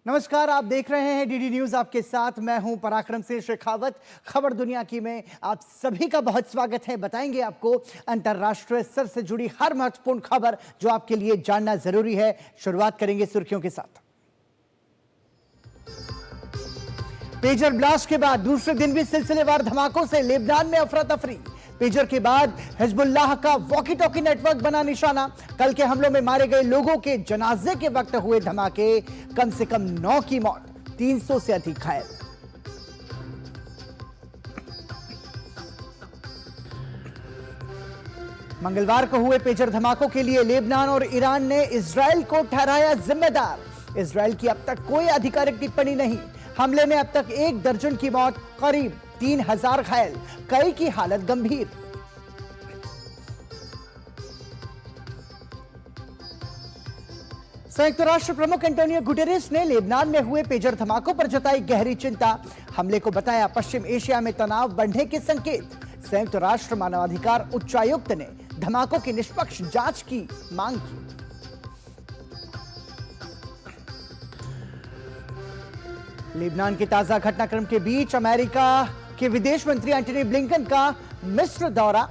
नमस्कार, आप देख रहे हैं डीडी न्यूज। आपके साथ मैं हूं पराक्रम सिंह शेखावत। खबर दुनिया की में आप सभी का बहुत स्वागत है। बताएंगे आपको अंतर्राष्ट्रीय स्तर से जुड़ी हर महत्वपूर्ण खबर जो आपके लिए जानना जरूरी है। शुरुआत करेंगे सुर्खियों के साथ। पेजर ब्लास्ट के बाद दूसरे दिन भी सिलसिलेवार धमाकों से लेबनान में अफरा तफरी। पेजर के बाद हिजबुल्लाह का वॉकी टॉकी नेटवर्क बना निशाना। कल के हमलों में मारे गए लोगों के जनाजे के वक्त हुए धमाके, कम से कम 9 की मौत, 300 से अधिक घायल। मंगलवार को हुए पेजर धमाकों के लिए लेबनान और ईरान ने इजराइल को ठहराया जिम्मेदार। इजराइल की अब तक कोई आधिकारिक टिप्पणी नहीं। हमले में अब तक 1 दर्जन की मौत, करीब 3000 घायल, कई की हालत गंभीर। संयुक्त राष्ट्र प्रमुख एंटोनियो गुटेरेस ने लेबनान में हुए पेजर धमाकों पर जताई गहरी चिंता। हमले को बताया पश्चिम एशिया में तनाव बढ़ने के संकेत। संयुक्त राष्ट्र मानवाधिकार उच्चायुक्त ने धमाकों की निष्पक्ष जांच की मांग की। लेबनान के ताजा घटनाक्रम के बीच अमेरिका के विदेश मंत्री एंटनी ब्लिंकन का मिस्र दौरा।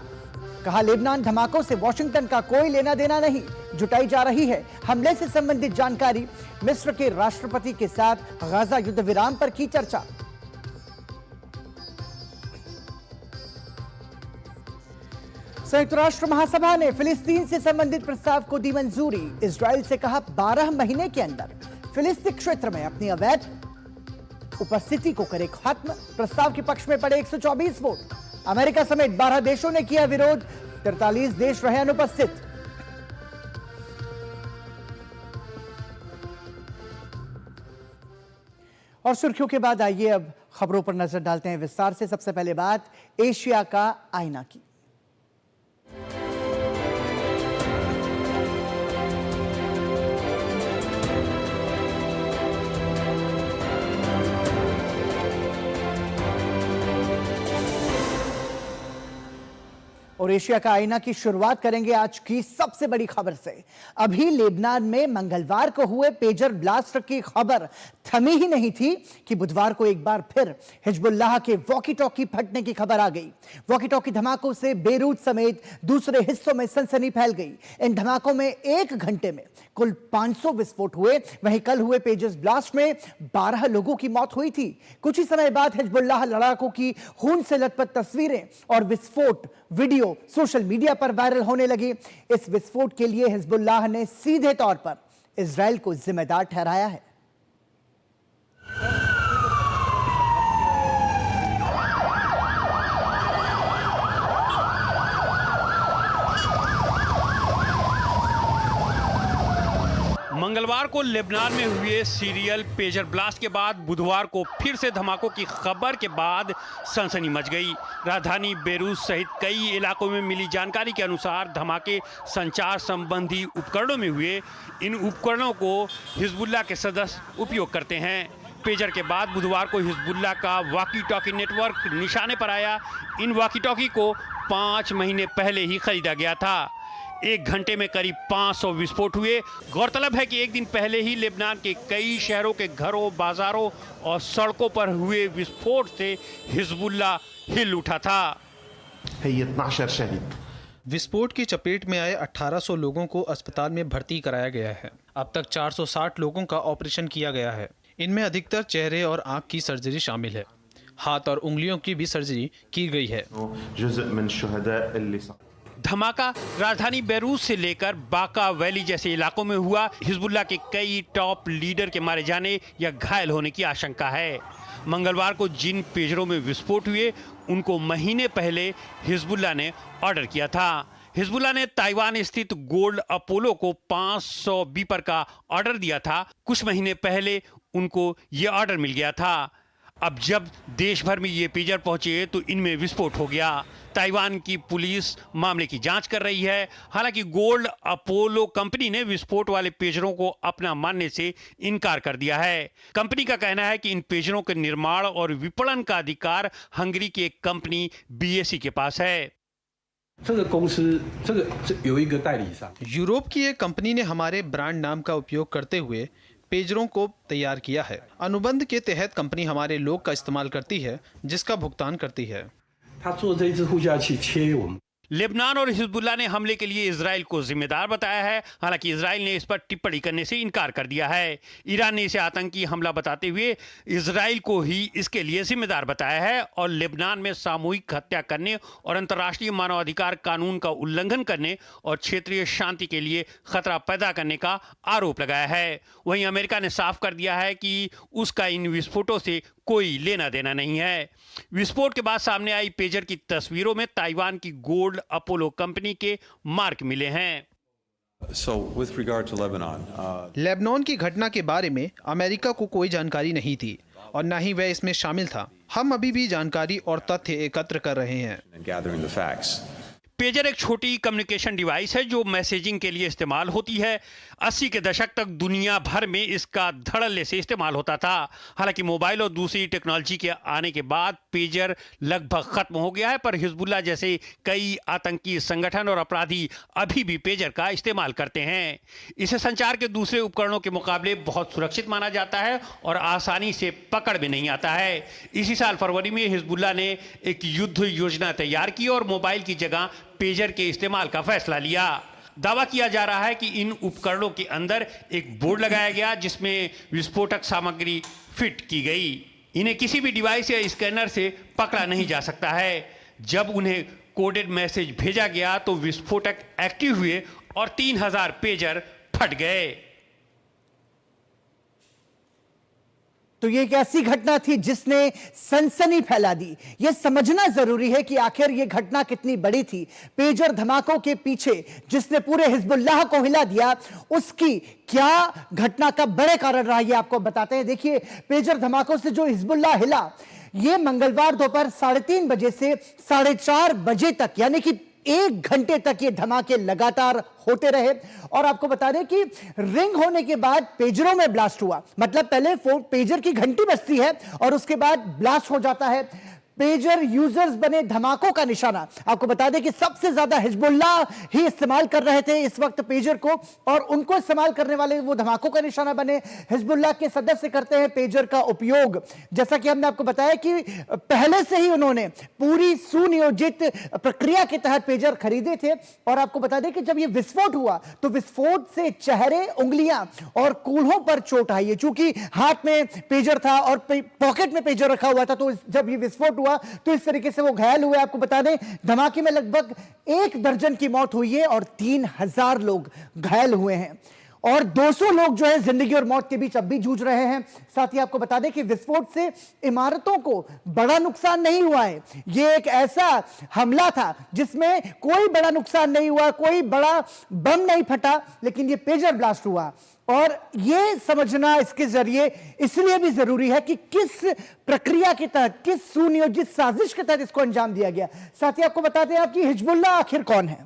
कहा, लेबनान धमाकों से वॉशिंगटन का कोई लेना देना नहीं, जुटाई जा रही है हमले से संबंधित जानकारी। मिस्र के राष्ट्रपति के साथ गाजा युद्ध विराम पर की चर्चा। संयुक्त राष्ट्र महासभा ने फिलिस्तीन से संबंधित प्रस्ताव को दी मंजूरी। इजराइल से कहा 12 महीने के अंदर फिलिस्तीन क्षेत्र में अपनी अवैध उपस्थिति को करे खत्म। प्रस्ताव के पक्ष में पड़े 124 वोट। अमेरिका समेत 12 देशों ने किया विरोध, 43 देश रहे अनुपस्थित। और सुर्खियों के बाद आइए अब खबरों पर नजर डालते हैं विस्तार से। सबसे पहले बात एशिया का आईना की। और एशिया का आईना की शुरुआत करेंगे आज की सबसे बड़ी खबर से। अभी लेबनान में मंगलवार को हुए पेजर ब्लास्ट की खबर थमी ही नहीं थी कि बुधवार को एक बार फिर हिजबुल्लाह के वॉकी टॉकी फटने की खबर आ गई। वॉकी टॉकी धमाकों से बेरूत समेत दूसरे हिस्सों में सनसनी फैल गई। इन धमाकों में 1 घंटे में कुल 500 विस्फोट हुए। वहीं कल हुए पेजर ब्लास्ट में 12 लोगों की मौत हुई थी। कुछ ही समय बाद हिजबुल्लाह लड़ाकों की खून से लथपथ तस्वीरें और विस्फोट वीडियो सोशल मीडिया पर वायरल होने लगी। इस विस्फोट के लिए हिजबुल्लाह ने सीधे तौर पर इजराइल को जिम्मेदार ठहराया है। मंगलवार को लेबनान में हुए सीरियल पेजर ब्लास्ट के बाद बुधवार को फिर से धमाकों की खबर के बाद सनसनी मच गई। राजधानी बेरूत सहित कई इलाकों में मिली जानकारी के अनुसार धमाके संचार संबंधी उपकरणों में हुए। इन उपकरणों को हिजबुल्लाह के सदस्य उपयोग करते हैं। पेजर के बाद बुधवार को हिजबुल्लाह का वॉकी टॉकी नेटवर्क निशाने पर आया। इन वॉकी टॉकी को 5 महीने पहले ही खरीदा गया था। 1 घंटे में करीब 500 विस्फोट हुए। गौरतलब है कि एक दिन पहले ही लेबनान के कई शहरों के घरों, बाजारों और सड़कों पर हुए विस्फोट से हिजबुल्लाह हिल उठा था। विस्फोट की चपेट में आए 1800 लोगों को अस्पताल में भर्ती कराया गया है। अब तक 460 लोगों का ऑपरेशन किया गया है। इनमें अधिकतर चेहरे और आंख की सर्जरी शामिल है। हाथ और उंगलियों की भी सर्जरी की गई है। धमाका राजधानी बेरूत से लेकर बाका वैली जैसे इलाकों में हुआ। हिजबुल्लाह के कई टॉप लीडर के मारे जाने या घायल होने की आशंका है। मंगलवार को जिन पेजरों में विस्फोट हुए उनको महीने पहले हिजबुल्लाह ने ऑर्डर किया था। हिजबुल्लाह ने ताइवान स्थित गोल्ड अपोलो को 500 बीपर का ऑर्डर दिया था। कुछ महीने पहले उनको ये ऑर्डर मिल गया था। अब जब देश भर में ये पेजर पहुंचे तो इनमें विस्फोट हो गया। ताइवान की पुलिस मामले की जांच कर रही है। हालांकि गोल्ड अपोलो कंपनी ने विस्फोट वाले पेजरों को अपना मानने से इनकार कर दिया है। कंपनी का कहना है कि इन पेजरों के निर्माण और विपणन का अधिकार हंगरी की एक कंपनी BAC के पास है। यूरोप की एक कंपनी ने हमारे ब्रांड नाम का उपयोग करते हुए पेजरों को तैयार किया है। अनुबंध के तहत कंपनी हमारे लोग का इस्तेमाल करती है, जिसका भुगतान करती है। 他做这一支呼叫器切我们 लेबनान और हिजबुल्लाह ने हमले के लिए इजराइल को जिम्मेदार बताया है। हालांकि इजराइल ने इस पर टिप्पणी करने से इनकार कर दिया है। ईरान ने इसे आतंकी हमला बताते हुए इजराइल को ही इसके लिए जिम्मेदार बताया है और लेबनान में सामूहिक हत्या करने और अंतर्राष्ट्रीय मानवाधिकार कानून का उल्लंघन करने और क्षेत्रीय शांति के लिए खतरा पैदा करने का आरोप लगाया है। वहीं अमेरिका ने साफ कर दिया है कि उसका इन विस्फोटों से कोई लेना देना नहीं है। विस्फोट के बाद सामने आई पेजर की तस्वीरों में ताइवान की गोल्ड अपोलो कंपनी के मार्क मिले हैं। So with regard to Lebanon, Lebanon की घटना के बारे में अमेरिका को कोई जानकारी नहीं थी और न ही वह इसमें शामिल था। हम अभी भी जानकारी और तथ्य एकत्र कर रहे हैं। and gathering the facts. Pager एक छोटी कम्युनिकेशन डिवाइस है जो मैसेजिंग के लिए इस्तेमाल होती है। 80 के दशक तक दुनिया भर में इसका धड़ल्ले से इस्तेमाल होता था। हालांकि मोबाइल और दूसरी टेक्नोलॉजी के आने के बाद पेजर लगभग खत्म हो गया है, पर हिजबुल्लाह जैसे कई आतंकी संगठन और अपराधी अभी भी पेजर का इस्तेमाल करते हैं। इसे संचार के दूसरे उपकरणों के मुकाबले बहुत सुरक्षित माना जाता है और आसानी से पकड़ में नहीं आता है। इसी साल फरवरी में हिजबुल्लाह ने एक युद्ध योजना तैयार की और मोबाइल की जगह पेजर के इस्तेमाल का फैसला लिया। दावा किया जा रहा है कि इन उपकरणों के अंदर एक बोर्ड लगाया गया जिसमें विस्फोटक सामग्री फिट की गई। इन्हें किसी भी डिवाइस या स्कैनर से पकड़ा नहीं जा सकता है। जब उन्हें कोडेड मैसेज भेजा गया तो विस्फोटक एक्टिव हुए और 3000 पेजर फट गए। तो ये एक ऐसी घटना थी जिसने सनसनी फैला दी। यह समझना जरूरी है कि आखिर यह घटना कितनी बड़ी थी। पेजर धमाकों के पीछे जिसने पूरे हिजबुल्लाह को हिला दिया, उसकी क्या घटना का बड़े कारण रहा, यह आपको बताते हैं। देखिए, पेजर धमाकों से जो हिजबुल्लाह हिला, यह मंगलवार दोपहर 3:30 बजे से 4:30 बजे तक, यानी कि 1 घंटे तक ये धमाके लगातार होते रहे। और आपको बता दें कि रिंग होने के बाद पेजरों में ब्लास्ट हुआ। मतलब पहले पेजर की घंटी बजती है और उसके बाद ब्लास्ट हो जाता है। पेजर यूजर्स बने धमाकों का निशाना। आपको बता दें कि सबसे ज्यादा हिजबुल्लाह ही इस्तेमाल कर रहे थे इस वक्त पेजर को, और उनको इस्तेमाल करने वाले वो धमाकों का निशाना बने। हिजबुल्लाह के सदस्य करते हैं पेजर का उपयोग। जैसा कि हमने आपको बताया कि पहले से ही उन्होंने पूरी सुनियोजित प्रक्रिया के तहत पेजर खरीदे थे। और आपको बता दें कि जब ये विस्फोट हुआ तो विस्फोट से चेहरे, उंगलियां और कूल्हों पर चोट आई है। चूंकि हाथ में पेजर था और पॉकेट में पेजर रखा हुआ था, तो जब ये विस्फोट हुआ तो इस तरीके से वो घायल हुए। आपको बता दें धमाके में लगभग 1 दर्जन की मौत हुई है और 3000 लोग घायल हुए हैं और 200 लोग जो है जिंदगी और मौत के बीच अब भी जूझ रहे हैं। साथ ही आपको बता दें कि विस्फोट से इमारतों को बड़ा नुकसान नहीं हुआ है। यह एक ऐसा हमला था जिसमें कोई बड़ा नुकसान नहीं हुआ, कोई बड़ा बम नहीं फटा, लेकिन यह पेजर ब्लास्ट हुआ। और यह समझना इसके जरिए इसलिए भी जरूरी है कि किस प्रक्रिया के तहत, किस सुनियोजित साजिश के तहत इसको अंजाम दिया गया। साथ ही आपको बताते हैं आप कि हिजबुल्लाह आखिर कौन है।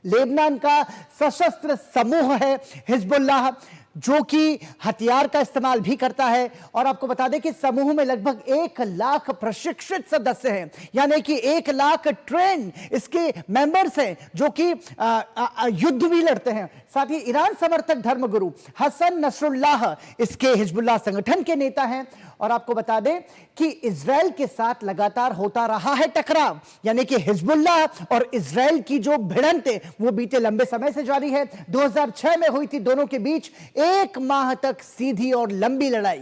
लेबनान का सशस्त्र समूह है हिजबुल्लाह, जो कि हथियार का इस्तेमाल भी करता है। और आपको बता दें कि समूह में लगभग 1 लाख प्रशिक्षित सदस्य हैं, यानी कि 1 लाख ट्रेन इसके मेंबर्स हैं जो कि युद्ध भी लड़ते हैं। साथ ही ईरान समर्थक धर्मगुरु हसन नसरुल्लाह इसके हिजबुल्लाह संगठन के नेता हैं। और आपको बता दें कि इजराइल के साथ लगातार होता रहा है टकराव, यानी कि हिजबुल्लाह और इजराइल की जो भिड़ंत है वो बीते लंबे समय से जारी है। 2006 में हुई थी दोनों के बीच 1 माह तक सीधी और लंबी लड़ाई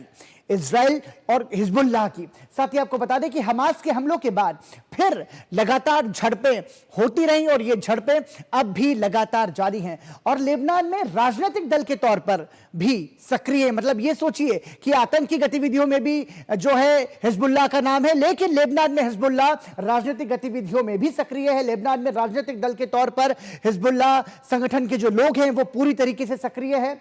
इजराइल और हिजबुल्लाह की। साथ ही आपको बता दें कि हमास के हमलों के बाद फिर लगातार झड़पें होती रहीं और ये झड़पें अब भी लगातार जारी हैं। और लेबनान में राजनीतिक दल के तौर पर भी सक्रिय, मतलब ये सोचिए कि आतंकी गतिविधियों में भी जो है हिजबुल्लाह का नाम है, लेकिन लेबनान में हिजबुल्लाह राजनीतिक गतिविधियों में भी सक्रिय है। लेबनान में राजनीतिक दल के तौर पर हिजबुल्लाह संगठन के जो लोग हैं वो पूरी तरीके से सक्रिय है।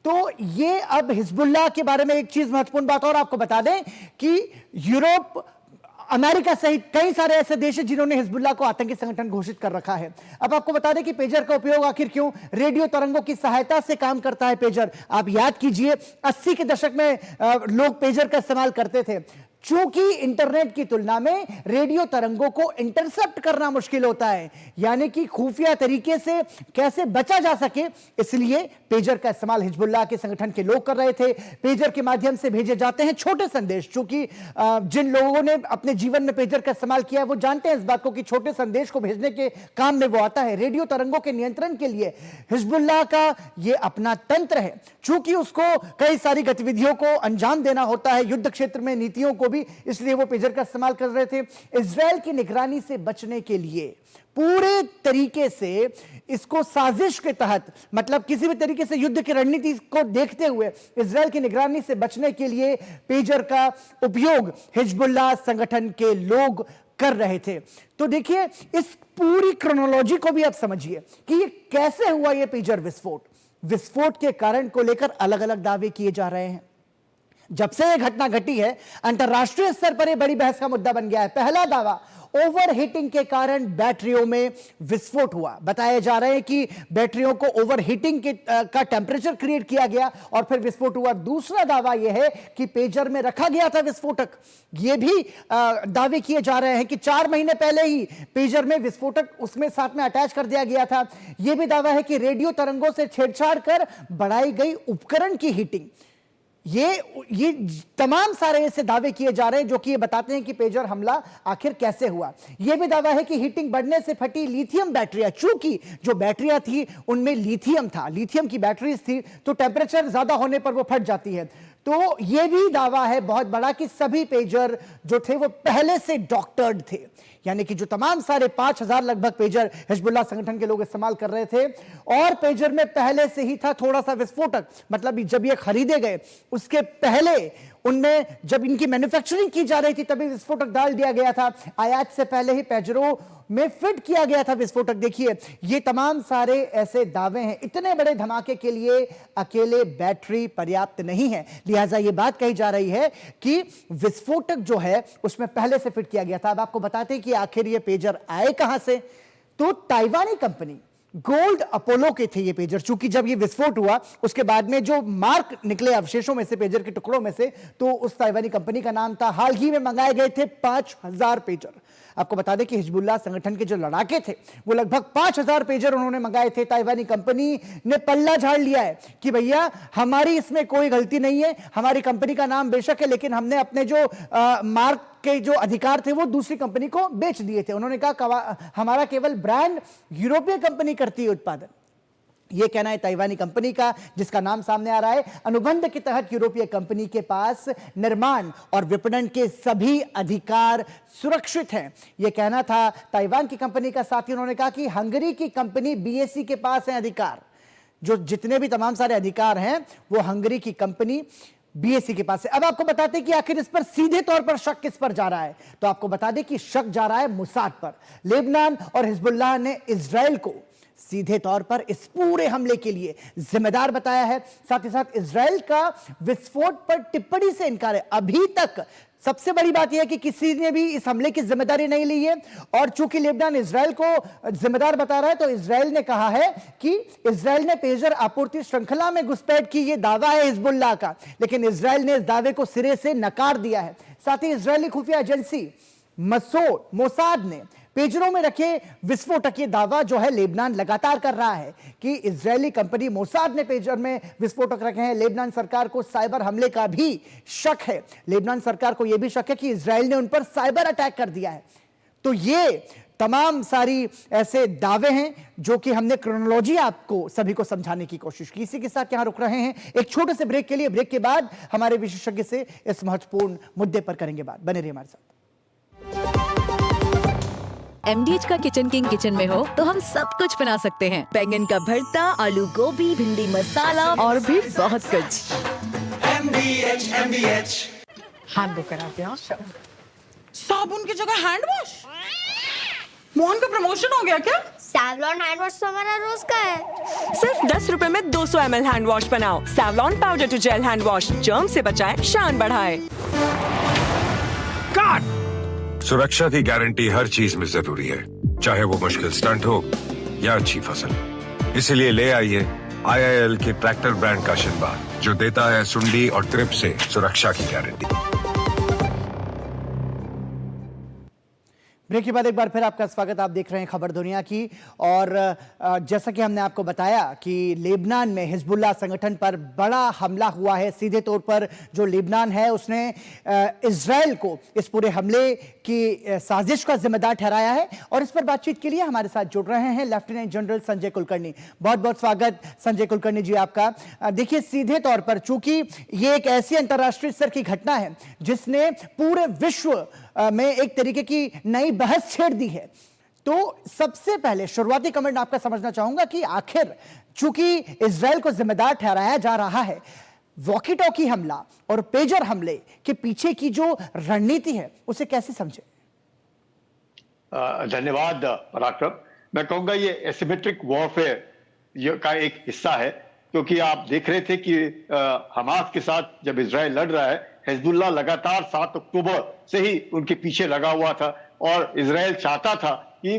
तो ये अब हिजबुल्लाह के बारे में एक चीज महत्वपूर्ण बात और आपको बता दें कि यूरोप, अमेरिका सहित कई सारे ऐसे देश हैं जिन्होंने हिजबुल्लाह को आतंकी संगठन घोषित कर रखा है। अब आपको बता दें कि पेजर का उपयोग आखिर क्यों, रेडियो तरंगों की सहायता से काम करता है पेजर। आप याद कीजिए 80 के दशक में लोग पेजर का इस्तेमाल करते थे। चूंकि इंटरनेट की तुलना में रेडियो तरंगों को इंटरसेप्ट करना मुश्किल होता है, यानी कि खुफिया तरीके से कैसे बचा जा सके, इसलिए पेजर का इस्तेमाल हिजबुल्लाह के संगठन के लोग कर रहे थे। पेजर के माध्यम से भेजे जाते हैं छोटे संदेश। चूंकि जिन लोगों ने अपने जीवन में पेजर का इस्तेमाल किया वो जानते हैं इस बात को कि छोटे संदेश को भेजने के काम में वो आता है। रेडियो तरंगों के नियंत्रण के लिए हिजबुल्लाह का ये अपना तंत्र है। चूंकि उसको कई सारी गतिविधियों को अंजाम देना होता है, युद्ध क्षेत्र में नीतियों को भी, इसलिए वो पेजर का इस्तेमाल कर रहे थे। इजराइल की निगरानी से बचने के लिए पूरे तरीके से इसको साजिश के तहत, मतलब किसी भी तरीके से युद्ध की रणनीति को देखते हुए इजराइल की निगरानी से बचने के लिए पेजर का उपयोग हिजबुल्लाह संगठन के लोग कर रहे थे। तो देखिए इस पूरी क्रोनोलॉजी को भी आप समझिए कि ये कैसे हुआ ये पेजर विस्फोट। विस्फोट के कारण को लेकर अलग अलग दावे किए जा रहे हैं। जब से यह घटना घटी है अंतरराष्ट्रीय स्तर पर यह बड़ी बहस का मुद्दा बन गया है। पहला दावा, ओवरहीटिंग के कारण बैटरियों में विस्फोट हुआ। बताया जा रहा है कि बैटरियों को ओवरहीटिंग का टेंपरेचर क्रिएट किया गया और फिर विस्फोट हुआ। दूसरा दावा यह है कि पेजर में रखा गया था विस्फोटक। यह भी दावे किए जा रहे हैं कि 4 महीने पहले ही पेजर में विस्फोटक उसमें साथ में अटैच कर दिया गया था। यह भी दावा है कि रेडियो तरंगों से छेड़छाड़ कर बढ़ाई गई उपकरण की हीटिंग। ये तमाम सारे ऐसे दावे किए जा रहे हैं जो कि ये बताते हैं कि पेजर हमला आखिर कैसे हुआ। यह भी दावा है कि हीटिंग बढ़ने से फटी लिथियम बैटरियां, चूंकि जो बैटरियां थी उनमें लिथियम था, लिथियम की बैटरीज थी, तो टेंपरेचर ज्यादा होने पर वो फट जाती है। तो यह भी दावा है बहुत बड़ा कि सभी पेजर जो थे वो पहले से डॉक्टर्ड थे, यानी कि जो तमाम सारे 5000 लगभग पेजर हिजबुल्लाह संगठन के लोग इस्तेमाल कर रहे थे और पेजर में पहले से ही था थोड़ा सा विस्फोटक। मतलब जब ये खरीदे गए उसके पहले उनमें जब इनकी मैन्युफैक्चरिंग की जा रही थी तभी विस्फोटक डाल दिया गया था। आयात से पहले ही पेजरों में फिट किया गया था विस्फोटक। देखिए ये तमाम सारे ऐसे दावे हैं। इतने बड़े धमाके के लिए अकेले बैटरी पर्याप्त नहीं है, लिहाजा ये बात कही जा रही है कि विस्फोटक जो है उसमें पहले से फिट किया गया था। अब आपको बताते हैं कि आखिर ये पेजर आए कहां से। तो ताइवानी कंपनी गोल्ड अपोलो के थे ये पेजर। चूंकि जब ये विस्फोट हुआ उसके बाद में जो मार्क निकले अवशेषों में से, पेजर के टुकड़ों में से, तो उस ताइवानी कंपनी का नाम था। हाल ही में मंगाए गए थे 5000 पेजर। आपको बता दें कि हिजबुल्लाह संगठन के जो लड़ाके थे वो लगभग 5000 पेजर उन्होंने मंगाए थे। ताइवानी कंपनी ने पल्ला झाड़ लिया है कि भैया हमारी इसमें कोई गलती नहीं है, हमारी कंपनी का नाम बेशक है लेकिन हमने अपने जो मार्क के जो अधिकार थे वो दूसरी कंपनी को बेच दिए थे। उन्होंने कहा हमारा केवल ब्रांड यूरोपीय कंपनी करती है उत्पादन। यह कहना है ताइवानी कंपनी का, जिसका नाम सामने आ रहा है। अनुबंध के तहत यूरोपीय कंपनी के पास निर्माण और विपणन के सभी अधिकार सुरक्षित हैं, यह कहना था ताइवान की कंपनी का। साथ ही उन्होंने कहा कि हंगरी की कंपनी बीएसई के पास है अधिकार। जो जितने भी तमाम सारे अधिकार हैं वो हंगरी की कंपनी बीएसई के पास है। अब आपको बताते हैं कि आखिर इस पर सीधे तौर पर शक किस पर जा रहा है। तो आपको बता दें कि शक जा रहा है मुसाद पर। लेबनान और हिजबुल्लाह ने इजराइल को सीधे तौर पर इस पूरे हमले के लिए जिम्मेदार बताया है। साथ ही साथ इजराइल का विस्फोट पर टिप्पणी से इनकार है। अभी तक सबसे बड़ी बात यह है कि किसी ने भी इस हमले की जिम्मेदारी नहीं ली है। और चूंकि लेबनान इजराइल को जिम्मेदार बता रहा है तो इजराइल ने कहा है कि इजराइल ने पेजर आपूर्ति श्रृंखला में घुसपैठ की। यह दावा है हिजबुल्लाह का, लेकिन इजराइल ने इस दावे को सिरे से नकार दिया है। साथ ही इजरायली खुफिया एजेंसी मोसाद ने पेजरों में रखे विस्फोटक, ये दावा जो है लेबनान लगातार कर रहा है कि इजरायली कंपनी मोसाद ने पेजर में विस्फोटक रखे हैं। लेबनान सरकार को साइबर हमले का भी शक है। लेबनान सरकार को यह भी शक है कि इजराइल ने उन पर साइबर अटैक कर दिया है। तो ये तमाम सारी ऐसे दावे हैं जो कि हमने क्रोनोलॉजी आपको सभी को समझाने की कोशिश की। इसी के साथ यहां रुक रहे हैं एक छोटे से ब्रेक के लिए। ब्रेक के बाद हमारे विशेषज्ञ से इस महत्वपूर्ण मुद्दे पर करेंगे बात। बने रहिए हमारे साथ। MDH का किचन किंग किचन में हो तो हम सब कुछ बना सकते हैं। बैंगन का भरता, आलू गोभी, भिंडी मसाला और भी बहुत कुछ। MDH हाथ धो कर आते हैं। साबुन की जगह हैंड वॉश। मोहन का प्रमोशन हो गया क्या? सैवलॉन हैंड वॉश तो हमारा रोज का है। सिर्फ 10 रुपए में 200 ml हैंड वॉश बनाओ। Savlon powder to gel hand wash, germ से बचाए, शान बढ़ाए। सुरक्षा की गारंटी हर चीज में जरूरी है, चाहे वो मुश्किल स्टंट हो या अच्छी फसल। इसलिए ले आइए IIL के ट्रैक्टर ब्रांड का शिनबा, जो देता है सुंडी और ट्रिप से सुरक्षा की गारंटी। ब्रेक के बाद एक बार फिर आपका स्वागत। आप देख रहे हैं खबर दुनिया की। और जैसा कि हमने आपको बताया कि लेबनान में हिजबुल्लाह संगठन पर बड़ा हमला हुआ है। सीधे तौर पर जो लेबनान है उसने इजराइल को इस पूरे हमले की साजिश का जिम्मेदार ठहराया है। और इस पर बातचीत के लिए हमारे साथ जुड़ रहे हैं लेफ्टिनेंट जनरल संजय कुलकर्णी। बहुत बहुत स्वागत संजय कुलकर्णी जी आपका। देखिए, सीधे तौर पर चूंकि ये एक ऐसी अंतर्राष्ट्रीय स्तर की घटना है जिसने पूरे विश्व में एक तरीके की नई बहस छेड़ दी है, तो सबसे पहले शुरुआती कमेंट आपका समझना चाहूंगा कि आखिर चूंकि इजराइल को जिम्मेदार ठहराया जा रहा है, वॉकी टॉकी हमला और पेजर हमले के पीछे की जो रणनीति है उसे कैसे समझे? धन्यवाद पराक्रम। मैं कहूंगा ये एसिमेट्रिक वॉरफेयर का एक हिस्सा है, क्योंकि आप देख रहे थे कि हमास के साथ जब इजराइल लड़ रहा है, हिजबुल्लाह लगातार 7 अक्टूबर से ही उनके पीछे लगा हुआ था और इजराइल चाहता था कि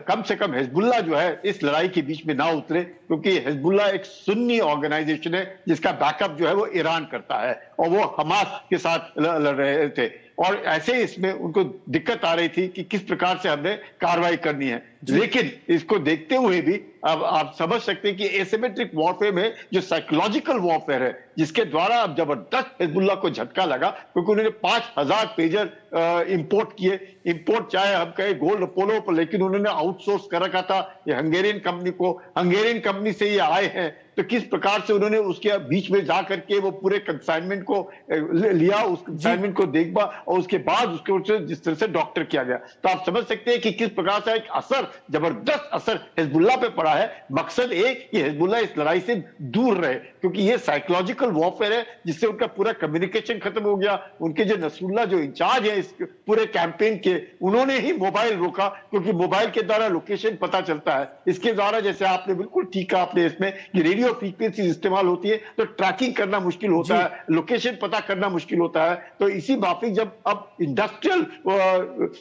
कम से कम हिजबुल्लाह जो है इस लड़ाई के बीच में ना उतरे, क्योंकि हिजबुल्लाह एक सुन्नी ऑर्गेनाइजेशन है जिसका बैकअप जो है वो ईरान करता है और वो हमास के साथ लड़ रहे थे। और ऐसे इसमें उनको दिक्कत आ रही थी कि किस प्रकार से हमें कार्रवाई करनी है। लेकिन इसको देखते हुए भी अब आप समझ सकते हैं कि एसिमेट्रिक वॉरफेयर में जो साइकोलॉजिकल वॉरफेयर है, जिसके द्वारा अब जबरदस्त हिजबुल्लाह को झटका लगा, क्योंकि उन्होंने 5000 पेजर इंपोर्ट किए। इंपोर्ट चाहे हम कहें गोल्ड अपोलो पर, लेकिन उन्होंने आउटसोर्स कर रखा था ये हंगेरियन कंपनी को। हंगेरियन कंपनी से ये आए हैं, तो किस प्रकार से उन्होंने उसके बीच में जा करके वो पूरे कंसाइनमेंट को लिया, उस कंसाइनमेंट को देखा और उसके बाद उसके जिस तरह से डॉक्टर किया गया, तो आप समझ सकते हैं कि किस प्रकार से एक असर, जबरदस्त असर हिजबुल्लाह पे पड़ा है। मकसद एक कि हिजबुल्लाह इस लड़ाई से दूर रहे, क्योंकि ये साइकोलॉजिकल वॉरफेयर है जिससे उनका पूरा कम्युनिकेशन खत्म हो गया। उनके जो नसरुल्लाह जो इंचार्ज है इस पूरे कैंपेन के, उन्होंने ही मोबाइल रोका, क्योंकि मोबाइल के द्वारा लोकेशन पता चलता है। इसके द्वारा, जैसे आपने बिल्कुल ठीक कहा आपने इसमें कि रेडियो फ्रीक्वेंसी इस्तेमाल होती है, तो ट्रैकिंग करना मुश्किल होता है, लोकेशन पता करना मुश्किल होता है। तो इसी माफिक जब अब इंडस्ट्रियल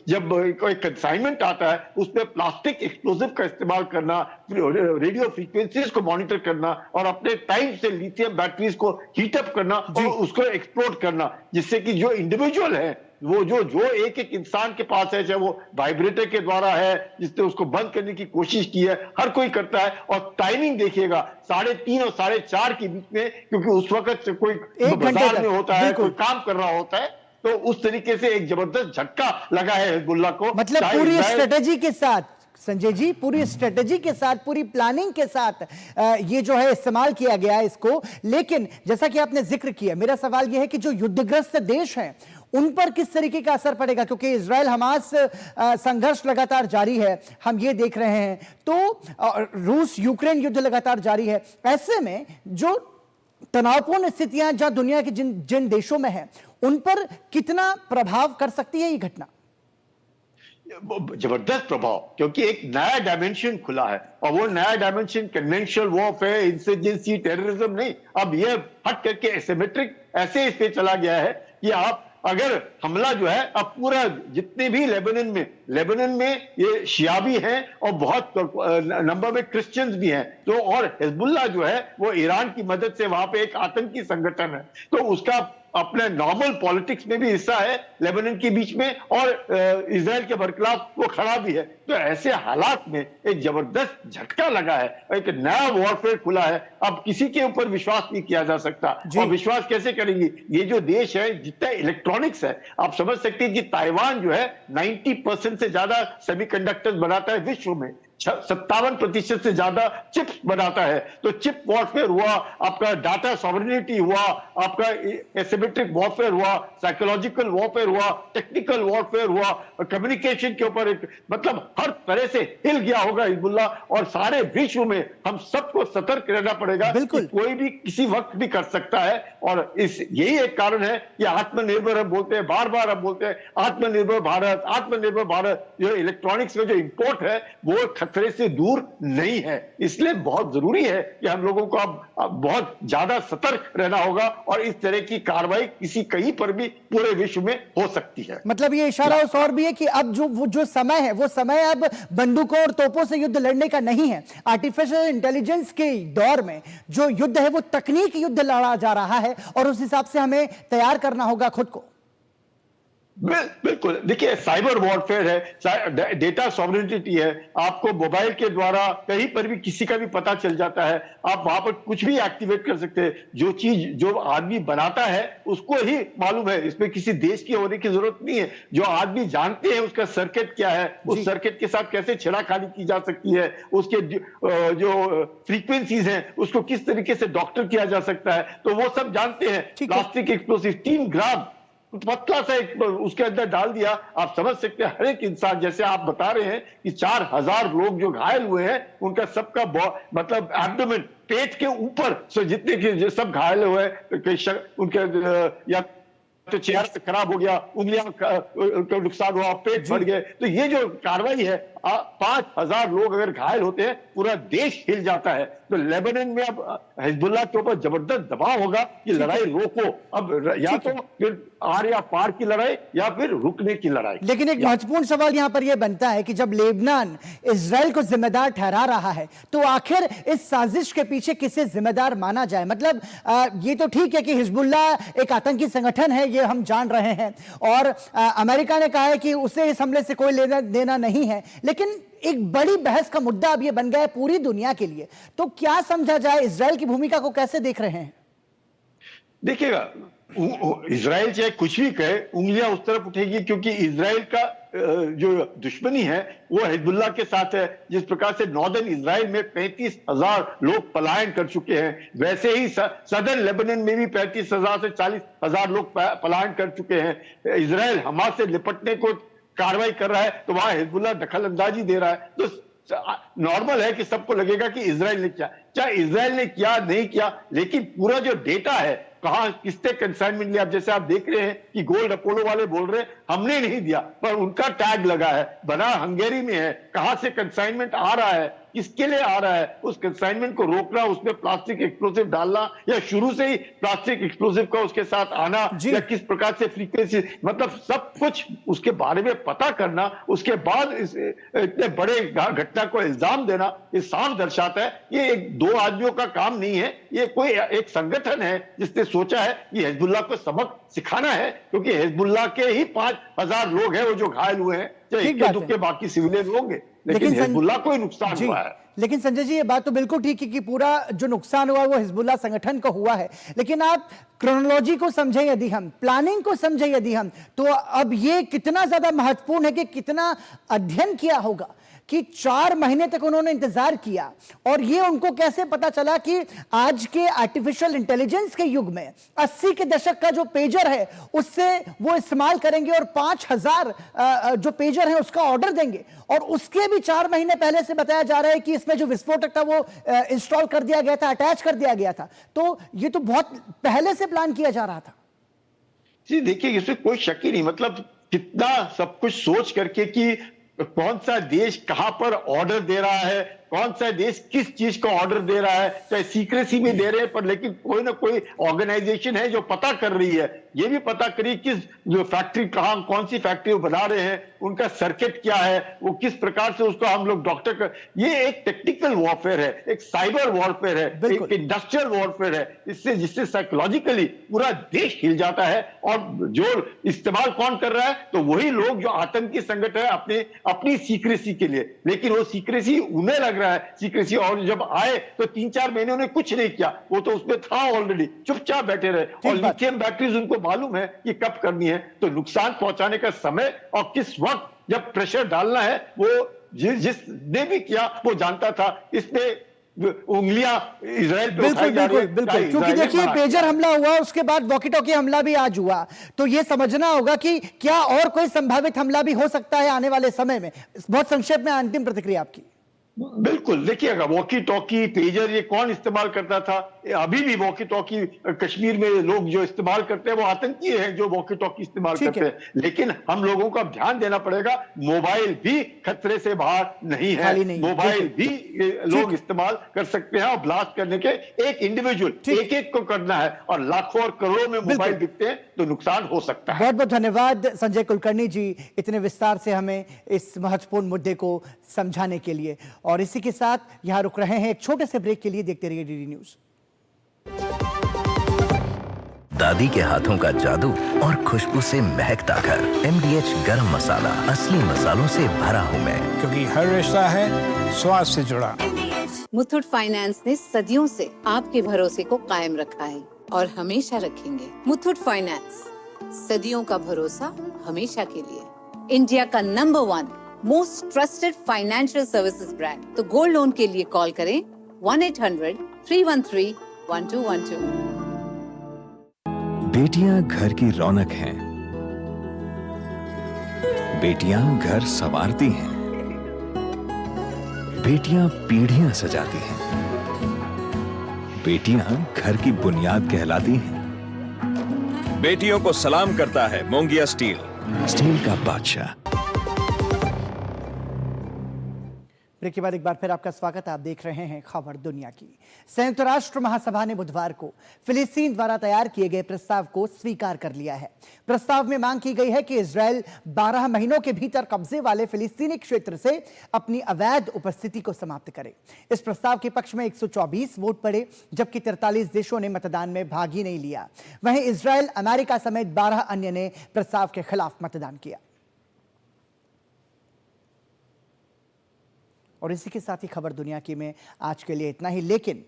जब कोई कंसाइनमेंट आता है, उसमें प्लास्टिक एक्सप्लोजिव का इस्तेमाल करना, रेडियो फ्रीक्वेंसीज को मॉनिटर करना और अपने टाइम से लिथियम बैटरीज को हीटअप करना और उसको एक्सप्लोड करना, जिससे कि जो इंडिविजुअल है वो जो एक एक इंसान के पास है, चाहे वो वाइब्रेटर के द्वारा है जिसने उसको बंद करने की कोशिश की है, हर कोई करता है। और टाइमिंग देखिएगा 3:30 और 4:30 के बीच में, क्योंकि उस वक्त कोई बाजार में होता है, कोई काम कर रहा होता है, तो उस तरीके से एक जबरदस्त झटका लगा है हिजबुल्लाह को। मतलब पूरी स्ट्रेटेजी के साथ संजय जी, पूरी स्ट्रेटेजी के साथ, पूरी प्लानिंग के साथ ये जो है इस्तेमाल किया गया है इसको। लेकिन जैसा कि आपने जिक्र किया, मेरा सवाल यह है कि जो युद्धग्रस्त देश हैं उन पर किस तरीके का असर पड़ेगा, क्योंकि इजराइल हमास संघर्ष लगातार जारी है, हम ये देख रहे हैं, तो रूस यूक्रेन युद्ध लगातार जारी है। ऐसे में जो तनावपूर्ण स्थितियां जहां दुनिया के जिन देशों में है, उन पर कितना प्रभाव कर सकती है ये घटना? जबरदस्त प्रभाव, क्योंकि एक नया डायमेंशन खुला है और वो नया dimension conventional warfare, insurgency, terrorism नहीं, अब ये हट करके एसिमेट्रिक ऐसे इस पे चला गया है कि आप अगर हमला जो है, अब पूरा जितने भी लेबनान में ये शिया भी हैं और बहुत नंबर में क्रिश्चियंस भी हैं, तो और हिजबुल्लाह जो है वो ईरान की मदद से वहां पे एक आतंकी संगठन है, तो उसका अपने नॉर्मल पॉलिटिक्स में भी हिस्सा है लेबनान के बीच में, और इजराइल के बरखिलाफ वो खड़ा भी है। तो ऐसे हालात में एक जबरदस्त झटका लगा है, एक नया वॉरफेयर खुला है। अब किसी के ऊपर विश्वास नहीं किया जा सकता, और विश्वास कैसे करेंगे? ये जो देश है, जितना इलेक्ट्रॉनिक्स है, आप समझ सकते हैं कि ताइवान जो है 90% से ज्यादा सेमीकंडक्टर्स बनाता है विश्व में, 57% से ज्यादा चिप्स बनाता है। तो चिप वॉरफेयर हुआ, आपका डाटा सॉवरेनिटी हुआ, आपका एसिमेट्रिक वॉरफेयर हुआ, साइकोलॉजिकल वॉरफेयर हुआ, टेक्निकल वॉरफेयर हुआ, कम्युनिकेशन के ऊपर मतलब हर तरह से हिल गया होगा हिजबुल्लाह। और सारे विश्व में हम सबको सतर्क रहना पड़ेगा, बिल्कुल कोई भी किसी वक्त भी कर सकता है। और यही एक कारण है कि आत्मनिर्भर हम बोलते हैं, बार बार हम बोलते हैं आत्मनिर्भर भारत, आत्मनिर्भर भारत। जो इलेक्ट्रॉनिक्स में जो इंपोर्ट है वो खतरे से दूर नहीं है, इसलिए बहुत जरूरी है कि हम लोगों को अब बहुत ज्यादा सतर्क रहना होगा, और इस तरह की कार्रवाई किसी कहीं पर भी पूरे विश्व में हो सकती है। मतलब ये इशारा उस और भी है कि अब जो समय है, वो समय अब बंदूकों और तोपों से युद्ध लड़ने का नहीं है। आर्टिफिशियल इंटेलिजेंस के दौर में जो युद्ध है वो तकनीक युद्ध लड़ा जा रहा है, और उस हिसाब से हमें तैयार करना होगा खुद को। बिल्कुल, देखिए साइबर वॉरफेयर है, डेटा सॉवरेनिटी है, आपको मोबाइल के द्वारा कहीं पर भी किसी का भी पता चल जाता है, आप वहां पर कुछ भी एक्टिवेट कर सकते हैं। जो आदमी बनाता है उसको ही मालूम है, इसमें किसी देश की होने की जरूरत नहीं है। जो आदमी जानते हैं उसका सर्किट क्या है, उस सर्किट के साथ कैसे छेड़खानी की जा सकती है, उसके जो फ्रीक्वेंसीज हैं उसको किस तरीके से डॉक्टर किया जा सकता है, तो वो सब जानते हैं। प्लास्टिक एक्सप्लोसिव 3 ग्राम पतला सा एक उसके अंदर डाल दिया, आप समझ सकते हैं हर एक इंसान, जैसे आप बता रहे हैं कि 4000 लोग जो घायल हुए हैं उनका सबका मतलब एब्डोमेन, पेट के ऊपर से जितने के सब घायल हुए उनके या तो चेहरा खराब हो गया, उंगलियां का नुकसान हुआ, पेट फट गए। तो ये जो कार्रवाई है, 5000 लोग अगर घायल होते हैं पूरा देश हिल जाता है। तो लेबनान में अब हिजबुल्लाह के ऊपर जबरदस्त दबाव होगा कि लड़ाई रोको, अब या तो फिर आर या पार की लड़ाई या फिर रुकने की लड़ाई। लेकिन एक महत्वपूर्ण सवाल यहां पर यह बनता है कि जब लेबनान इजराइल को जिम्मेदार ठहरा रहा है तो आखिर इस साजिश के पीछे किसे जिम्मेदार माना जाए? मतलब ये तो ठीक है कि हिजबुल्लाह एक आतंकी संगठन है, ये हम जान रहे हैं, और अमेरिका ने कहा है कि उसे इस हमले से कोई लेना देना नहीं है, लेकिन एक बड़ी बहस का मुद्दा अब यह बन गया है पूरी दुनिया के लिए। तो क्या समझा जाए, इजराइल की भूमिका को कैसे देख रहे हैं? देखिएगा, इजराइल चाहे कुछ भी कहे, उंगलियां उस तरफ उठेगी, क्योंकि इजराइल का जो दुश्मनी है वो हिजबुल्लाह के साथ है। जिस प्रकार से नॉर्दर्न इजराइल में 35,000 लोग पलायन कर चुके हैं, वैसे ही सदर्न लेबनान में भी 35,000 से 40,000 लोग पलायन कर चुके हैं। इजराइल हमास से निपटने को कार्रवाई कर रहा है तो वहां हिजबुल्लाह दखल अंदाजी दे रहा है। तो नॉर्मल है कि सबको लगेगा कि इजराइल ने किया, चाहे इजराइल ने किया नहीं किया, लेकिन पूरा जो डेटा है कहां किसने कंसाइनमेंट लिया। जैसे आप देख रहे हैं कि गोल्ड अपोलो वाले बोल रहे हैं हमने नहीं दिया, पर उनका टैग लगा है, बना हंगेरी में है, कहां से कंसाइनमेंट आ रहा है, किसके लिए आ रहा है, उस कंसाइनमेंट को रोकना, उसमें प्लास्टिक एक्सप्लोसिव डालना या शुरू से ही प्लास्टिक एक्सप्लोसिव का उसके साथ आना, या किस प्रकार से फ्रीक्वेंसी, मतलब सब कुछ उसके बारे में पता करना, उसके बाद इतने बड़े घटना को इल्जाम देना, ये साफ दर्शाता है ये एक दो आदमियों का काम नहीं है, ये कोई एक संगठन है जिसने सोचा है कि हिजबुल्लाह को सबक सिखाना है, क्योंकि हिजबुल्लाह के ही 5000 लोग हैं वो जो घायल हुए हैं, चाहे इक्के दुक्के बाकी सिविलियन होंगे, लेकिन हिजबुल्लाह को ही नुकसान हुआ है। लेकिन संजय जी, ये बात तो बिल्कुल ठीक है कि पूरा जो नुकसान हुआ वो हिजबुल्लाह संगठन को हुआ है, लेकिन आप क्रोनोलॉजी को समझें यदि हम, प्लानिंग को समझें यदि हम, तो अब ये कितना ज्यादा महत्वपूर्ण है कि कितना अध्ययन किया होगा कि 4 महीने तक उन्होंने इंतजार किया, और ये उनको कैसे पता चला कि आज के आर्टिफिशियल इंटेलिजेंस के युग में 80 के दशक का जो पेजर है उससे वो इस्तेमाल करेंगे और 5000 जो पेजर है उसका ऑर्डर देंगे, और उसके भी 4 महीने पहले से बताया जा रहा है कि इसमें जो विस्फोटक था वो इंस्टॉल कर दिया गया था, अटैच कर दिया गया था। तो ये तो बहुत पहले से प्लान किया जा रहा था। जी देखिए, इसमें कोई शक ही नहीं, मतलब कितना सब कुछ सोच करके कि कौन सा देश कहां पर ऑर्डर दे रहा है, कौन सा देश किस चीज का ऑर्डर दे रहा है, चाहे सीक्रेसी में दे रहे हैं, पर लेकिन कोई ना कोई ऑर्गेनाइजेशन है जो पता कर रही है, ये भी पता करी किस जो फैक्ट्री कहां, कौन सी फैक्ट्री बना रहे हैं, उनका सर्किट क्या है, वो किस प्रकार से उसको हम लोग डॉक्टर कर, ये एक टेक्निकल वॉरफेयर है, एक साइबर वॉरफेयर है, एक इंडस्ट्रियल वॉरफेयर है, इससे जिससे साइकोलॉजिकली पूरा देश हिल जाता है। और जो इस्तेमाल कौन कर रहा है, तो वही लोग जो आतंकी संगठन है अपनी सीक्रेसी के लिए, लेकिन वो सीक्रेसी उन्हें लग रहा है सीक्रेसी, और जब आए तो 3-4 महीने उन्हें कुछ नहीं किया, वो तो उसमें था ऑलरेडी, चुपचाप बैठे रहे, और लिथियम बैटरीज उनको मालूम है कि कब करनी है, तो नुकसान पहुंचाने का समय और किस वक्त जब प्रेशर डालना है वो जिसने भी किया वो जानता था। इसमें उंगलियां इजराइल पे उठाई जा रही है, बिल्कुल, क्योंकि देखिए पेजर हमला हुआ, उसके बाद वॉकी टॉकी हमला भी आज हुआ, तो ये समझना होगा कि क्या और कोई संभावित हमला भी हो सकता है आने वाले समय में। बहुत संक्षेप में अंतिम प्रतिक्रिया आपकी। बिल्कुल, देखिएगा वॉकी टॉकी पेजर ये कौन इस्तेमाल करता था, अभी भी वॉकी टॉकी कश्मीर में लोग जो इस्तेमाल करते हैं वो आतंकी हैं जो वॉकी टॉकी इस्तेमाल करते हैं, लेकिन हम लोगों को अब ध्यान देना पड़ेगा, मोबाइल भी खतरे से बाहर नहीं है, मोबाइल भी लोग इस्तेमाल कर सकते हैं, और ब्लास्ट करने के एक इंडिविजुअल एक को करना है, और लाखों और करोड़ों में मोबाइल बिकते हैं तो नुकसान हो सकता है। बहुत बहुत धन्यवाद संजय कुलकर्णी जी, इतने विस्तार से हमें इस महत्वपूर्ण मुद्दे को समझाने के लिए। और इसी के साथ यहां रुक रहे हैं एक छोटे से ब्रेक के लिए, देखते रहिए डीडी न्यूज। दादी के हाथों का जादू और खुशबू से महकता घर। MDH गरम मसाला, असली मसालों से भरा हूँ मैं, क्योंकि हर रिश्ता है स्वाद से जुड़ा। मुथूट फाइनेंस ने सदियों से आपके भरोसे को कायम रखा है और हमेशा रखेंगे। मुथूट फाइनेंस, सदियों का भरोसा हमेशा के लिए। इंडिया का number 1 most trusted financial services brand. तो गोल्ड लोन के लिए कॉल करें 1-800-313-1212। बेटियां घर की रौनक हैं। बेटियां घर संवारती हैं। बेटियां पीढ़ियां सजाती हैं। बेटियां घर की बुनियाद कहलाती हैं। बेटियों को सलाम करता है मोंगिया स्टील, स्टील का बादशाह। ब्रेक के बाद एक बार फिर आपका स्वागत। आप देख रहे हैं खबर दुनिया की। संयुक्त राष्ट्र महासभा ने बुधवार को फिलिस्तीन द्वारा तैयार किए गए प्रस्ताव को स्वीकार कर लिया है। प्रस्ताव में मांग की गई है कि इजरायल 12 महीनों के भीतर कब्जे वाले फिलिस्तीनी क्षेत्र से अपनी अवैध उपस्थिति को समाप्त करे। इस प्रस्ताव के पक्ष में 124 वोट पड़े, जबकि 43 देशों ने मतदान में भाग ही नहीं लिया। वहीं इजरायल, अमेरिका समेत 12 अन्य ने प्रस्ताव के खिलाफ मतदान किया। और इसी के साथ ही खबर दुनिया की में आज के लिए इतना ही। लेकिन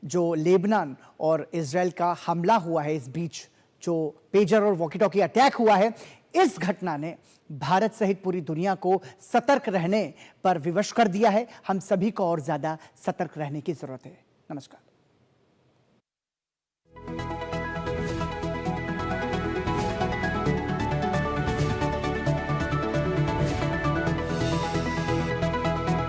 जो लेबनान और इजरायल का हमला हुआ है, इस बीच जो पेजर और वॉकी टॉकी अटैक हुआ है, इस घटना ने भारत सहित पूरी दुनिया को सतर्क रहने पर विवश कर दिया है। हम सभी को और ज्यादा सतर्क रहने की जरूरत है। नमस्कार।